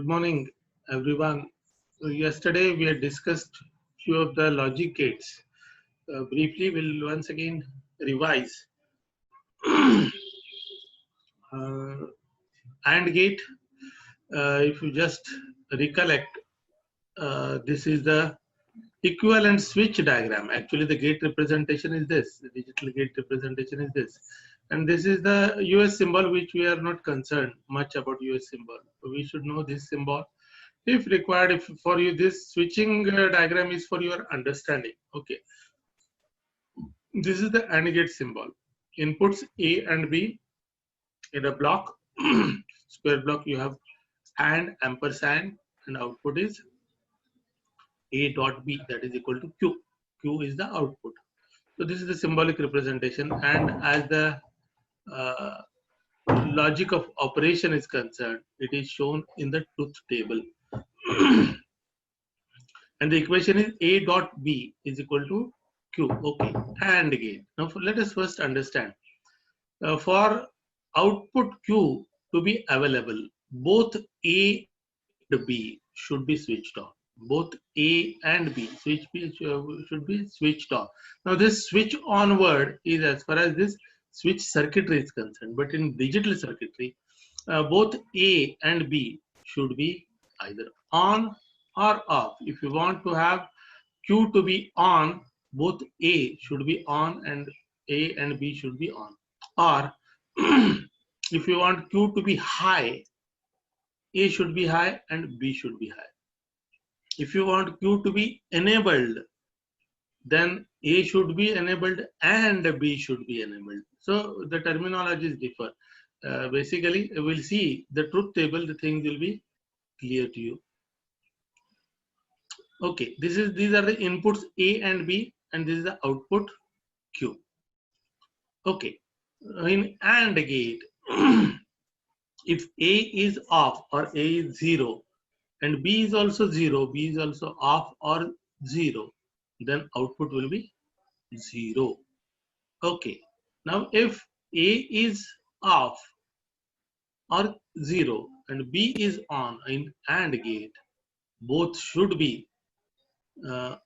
Good morning, everyone. Yesterday we had discussed few of the logic gates. Briefly, we'll once again revise. uh, AND gate. If you just recollect, this is the equivalent switch diagram. Actually, the gate representation is this. The digital gate representation is this, and this is the US symbol, which we are not concerned much about US symbol. We should know this symbol if required. If for you this switching diagram is for your understanding. Okay, this is the AND gate symbol. Inputs A and B in a block. Square block, you have AND ampersand, and output is A dot B, that is equal to Q. Q is the output. So this is the symbolic representation, and as the uh, logic of operation is concerned, it is shown in the truth table. And the equation is A dot B is equal to Q. Okay, AND gate. Now let us first understand. For output Q to be available, both A and B should be switched on. Both A and B should be switched on. Now this switch on word is as far as this switch circuitry is concerned, but in digital circuitry, both A and B should be either on or off. If you want to have Q to be on, both A should be on and A and B should be on. Or if you want Q to be high, A should be high and B should be high. If you want Q to be enabled, then A should be enabled and B should be enabled. So the terminologies differ. Basically, we'll see the truth table, the things will be clear to you. Okay, these are the inputs A and B, and this is the output Q. Okay, in AND gate, if A is off or A is 0 and B is also 0, B is also off or 0, then output will be 0. Okay, now if A is off or 0 and B is on in AND gate, both should be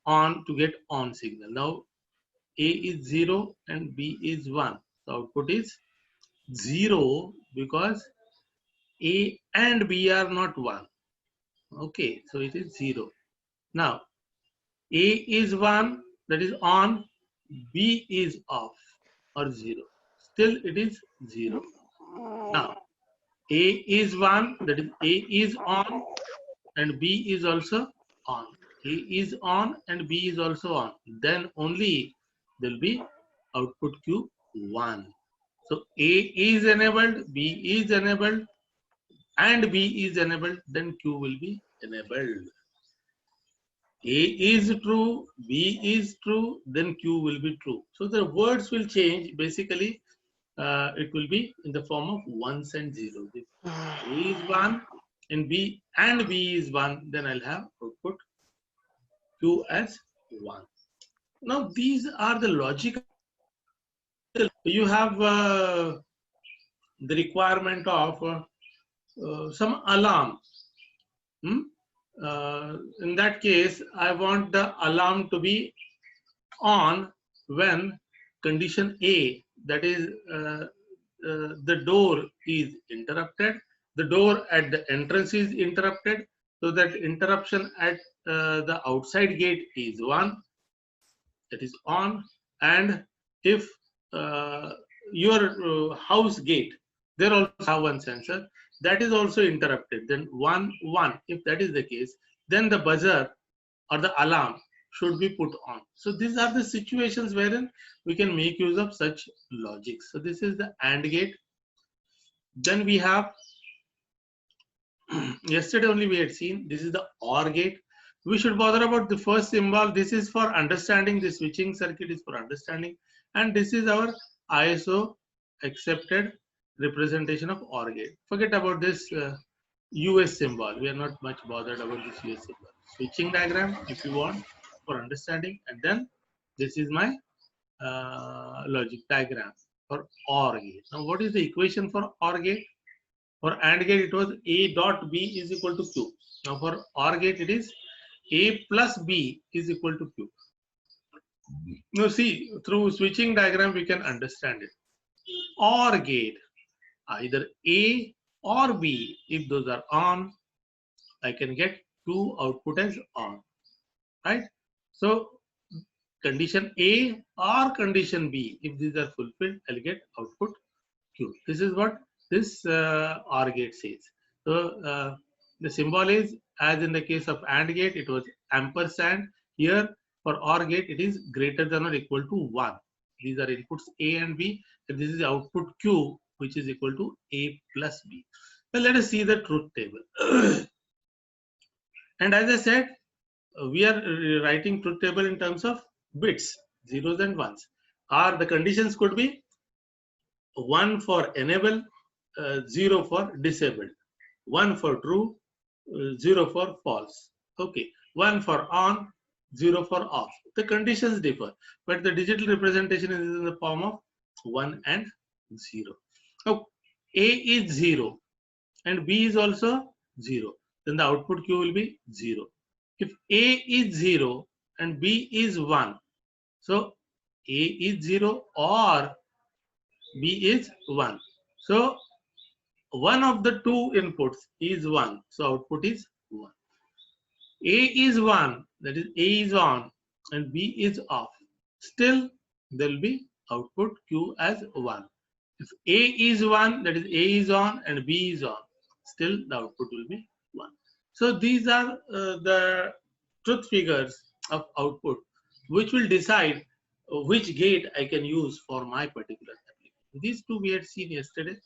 on to get on signal. Now A is 0 and B is 1. The output is 0 because A and B are not 1. Okay, so it is 0. Now A is 1, that is on, B is off or 0. Still it is 0. Now A is 1, that is A is on and B is also on. A is on and B is also on. Then only there will be output Q 1. So A is enabled, B is enabled, and B is enabled, then Q will be enabled. A is true, B is true, then Q will be true. So the words will change. Basically, it will be in the form of ones and zeros. If A is 1 and B is 1, then I'll have output Q as 1. Now these are the logic. You have the requirement of some alarm. In that case, I want the alarm to be on when condition A, that is the door is interrupted, the door at the entrance is interrupted, so that interruption at the outside gate is 1, that is on, and if your house gate, there also have one sensor, that is also interrupted, then 1 1. If that is the case, then the buzzer or the alarm should be put on. So these are the situations wherein we can make use of such logic. So this is the AND gate. Then we have yesterday only we had seen this is the OR gate. We should bother about the first symbol. This is for understanding. The switching circuit is for understanding, and this is our ISO accepted representation of OR gate. Forget about this US symbol. We are not much bothered about this US symbol. Switching diagram, if you want, for understanding, and then this is my logic diagram for OR gate. Now, what is the equation for OR gate? For AND gate, it was A dot B is equal to Q. Now for OR gate, it is A plus B is equal to Q. Now see, through switching diagram, we can understand it. OR gate, either A or B, if those are on, I can get two output as on, right? So condition A or condition B, if these are fulfilled, I'll get output Q. This is what this OR gate says. So the symbol is, as in the case of AND gate, it was ampersand. Here for OR gate, it is greater than or equal to 1. These are inputs A and B, and this is the output Q, which is equal to A plus B. Well, let us see the truth table. And as I said, we are writing truth table in terms of bits, zeros and ones. Or the conditions could be 1 for enable, 0 for disabled, 1 for true, 0 for false. Okay, 1 for on, 0 for off. The conditions differ, but the digital representation is in the form of 1 and 0. Now, A is 0 and B is also 0. Then the output Q will be 0. If A is 0 and B is 1, so A is 0 or B is 1. So one of the two inputs is 1. So output is 1. A is 1, that is A is on and B is off. Still there will be output Q as 1. If A is 1, that is A is on and B is on. Still the output will be 1. So these are the truth figures of output which will decide which gate I can use for my particular application. These two we had seen yesterday.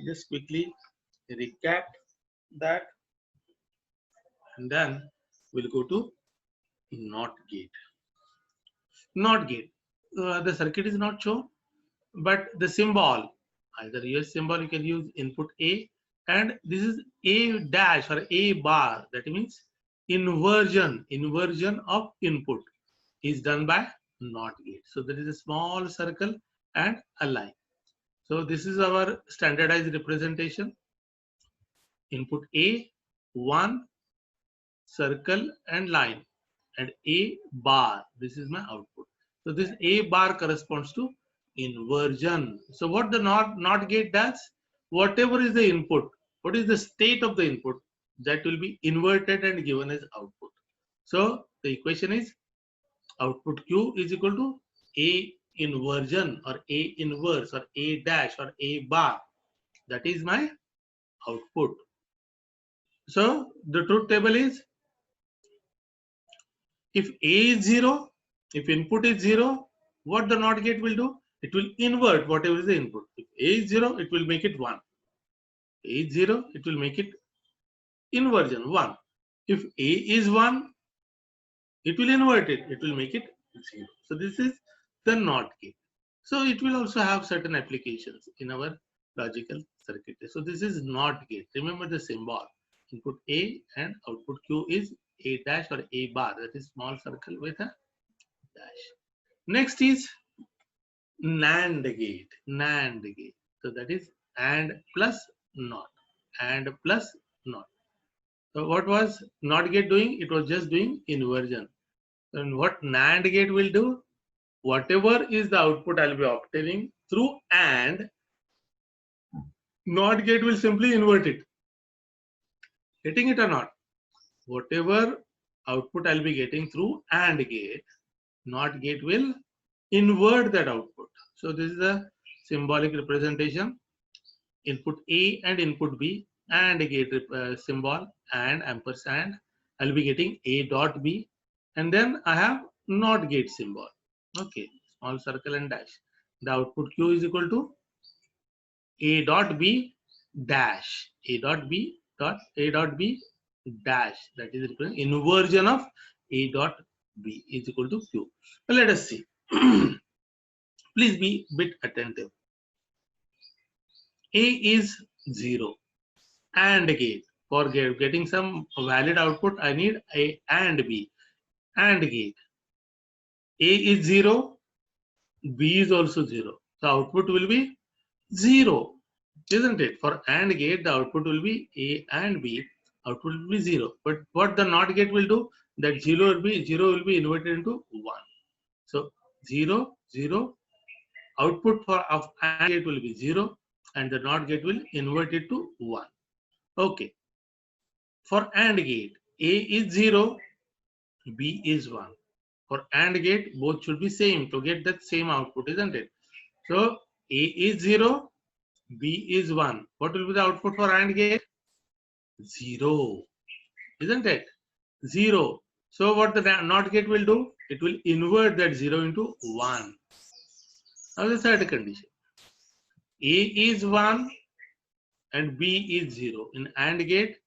Just quickly recap that and then we'll go to NOT gate. NOT gate. The circuit is not shown, but the symbol, either US symbol, you can use input A, and this is A dash or A bar. That means inversion of input is done by NOT gate. So there is a small circle and a line. So this is our standardized representation. Input A, 1, circle and line, and A bar. This is my output. So this A bar corresponds to inversion. So what the NOT gate does, whatever is the input, what is the state of the input, that will be inverted and given as output. So the equation is output Q is equal to A inversion or A inverse or A dash or A bar. That is my output. So the truth table is, if A is 0, if input is 0, what the NOT gate will do? It will invert whatever is the input. If A is 0, it will make it 1. A is 0, it will make it inversion 1. If A is 1, it will invert it. It will make it 0. So this is the NOT gate. So it will also have certain applications in our logical circuitry. So this is NOT gate. Remember the symbol. Input A and output Q is A dash or A bar. That is small circle with a dash. Next is NAND gate. NAND gate. So that is AND plus NOT. AND plus NOT. So what was NOT gate doing? It was just doing inversion. And what NAND gate will do? Whatever is the output I'll be obtaining through AND, NOT gate will simply invert it. Getting it or not? Whatever output I'll be getting through AND gate, NOT gate will invert that output. So this is a symbolic representation. Input A and input B, AND gate symbol and ampersand. I'll be getting A dot B, and then I have NOT gate symbol. Okay, small circle and dash. The output Q is equal to A dot B dash. A dot B dot A dot B dash. That is the inversion of A dot B is equal to Q. Well, let us see. Please be a bit attentive. A is 0. AND gate. For getting some valid output, I need A and B. AND gate. A is 0. B is also 0. The output will be 0. isn't it? For AND gate, the output will be A and B. Output will be 0. But what the NOT gate will do? That 0 will be inverted into 1. So 0, 0. Output of AND gate will be 0, and the NOT gate will invert it to 1. Okay. For AND gate, A is 0, B is 1. For AND gate, both should be same to get that same output, isn't it? So A is 0, B is 1. What will be the output for AND gate? 0, isn't it? 0. So what the NOT gate will do? It will invert that 0 into 1. Now the third condition. A is 1 and B is 0. In AND gate,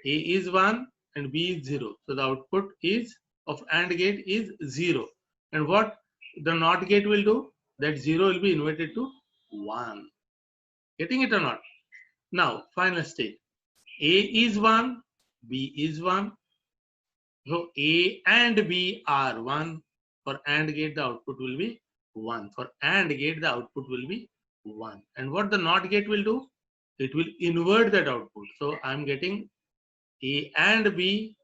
A is 1 and B is 0. So the output is of AND gate is 0. And what the NOT gate will do? That 0 will be inverted to 1. Getting it or not? Now, final state. A is 1, B is 1. So A and B are 1. For AND gate, the output will be 1. For AND gate, the output will be 1. And what the NOT gate will do? It will invert that output. So I'm getting A and B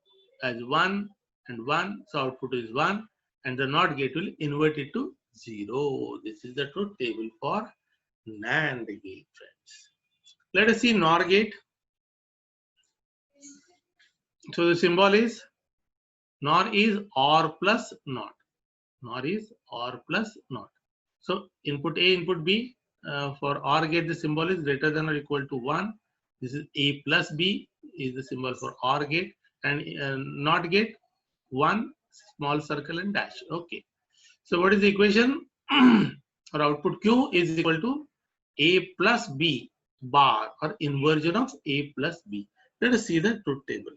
as 1 and 1. So output is 1. And the NOT gate will invert it to 0. This is the truth table for NAND gate, friends. Let us see NOR gate. So the symbol is NOR is OR plus NOT. NOR is OR plus NOT. So input A, input B. For OR gate, the symbol is greater than or equal to 1. This is A plus B is the symbol for OR gate. And NOT gate, 1, small circle and dash. Okay. So what is the equation? Our output Q is equal to A plus B bar, or inversion of A plus B. Let us see the truth table.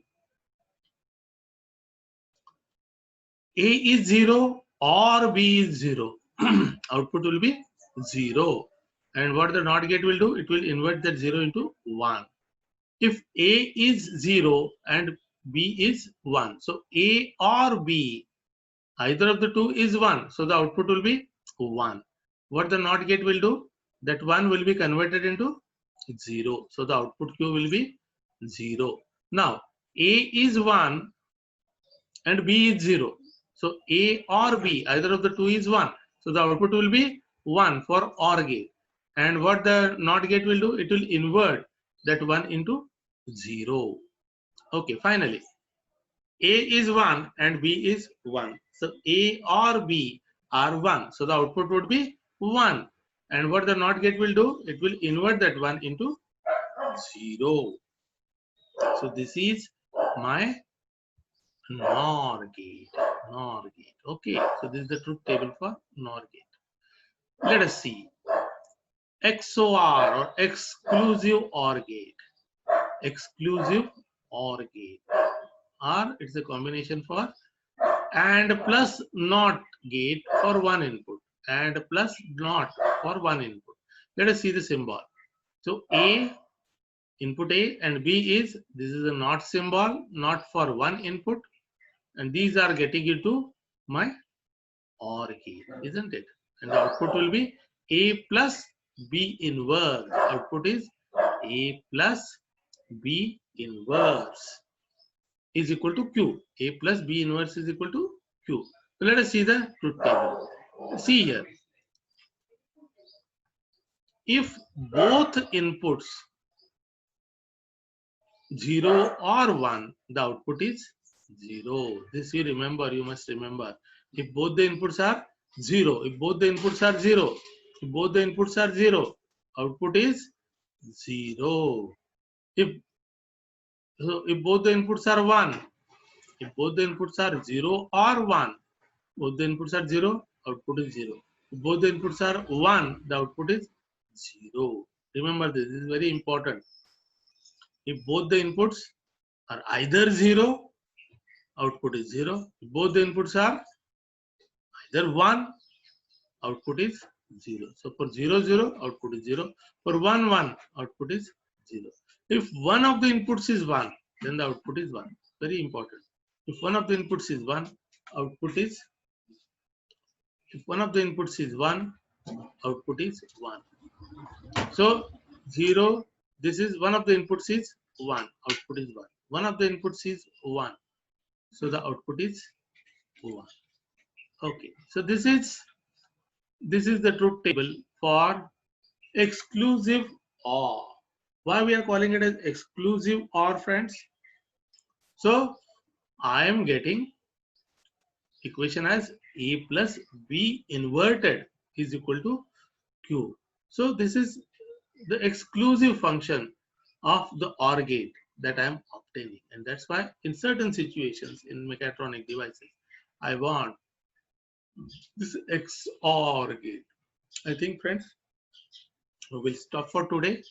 A is 0 or B is 0. Output will be 0. And what the NOT gate will do? It will invert that 0 into 1. If A is 0 and B is 1, so A or B, either of the two is 1. So the output will be 1. What the NOT gate will do? That 1 will be converted into 0. So the output Q will be 0. Now, A is 1 and B is 0. So A or B, either of the two is 1. So the output will be 1 for OR gate. And what the NOT gate will do? It will invert that 1 into 0. Okay, finally, A is 1 and B is 1. So A or B are 1. So the output would be 1. And what the NOT gate will do? It will invert that 1 into 0. So this is my NOR gate. NOR gate. Okay, so this is the truth table for NOR gate. Let us see. XOR, or exclusive OR gate. Exclusive OR gate. Or it's a combination for AND plus NOT gate for one input. AND plus NOT for one input. Let us see the symbol. So A, input A, and B is, this is a NOT symbol, not for one input. And these are getting you to my OR gate, isn't it? And the output will be A plus B inverse. Output is A plus B inverse is equal to Q. A plus B inverse is equal to Q. So let us see the truth table. See here. If both inputs 0 or 1, the output is 0. This you remember, you must remember. If both the inputs are 0, if both the inputs are 0, if both the inputs are 0, output is 0. If both the inputs are 1, if both the inputs are 0 or 1, both the inputs are 0, output is 0. If both the inputs are 1, the output is 0. Remember this is very important. If both the inputs are either 0, output is 0. If both the inputs are either 1, output is 0. So for 0, 0, output is 0. For 1, 1, output is 0. If one of the inputs is 1, then the output is 1. Very important. If one of the inputs is 1, output is, if one of the inputs is 1, output is 1. So 0. This is one of the inputs is 1. Output is 1. One of the inputs is 1. So the output is 1. Okay. So this is the truth table for exclusive OR. Why we are calling it as exclusive OR, friends? So I am getting equation as A plus B inverted is equal to Q. So this is the exclusive function of the OR gate that I am obtaining, and that's why in certain situations in mechatronic devices I want this XOR gate. I think, friends, we will stop for today.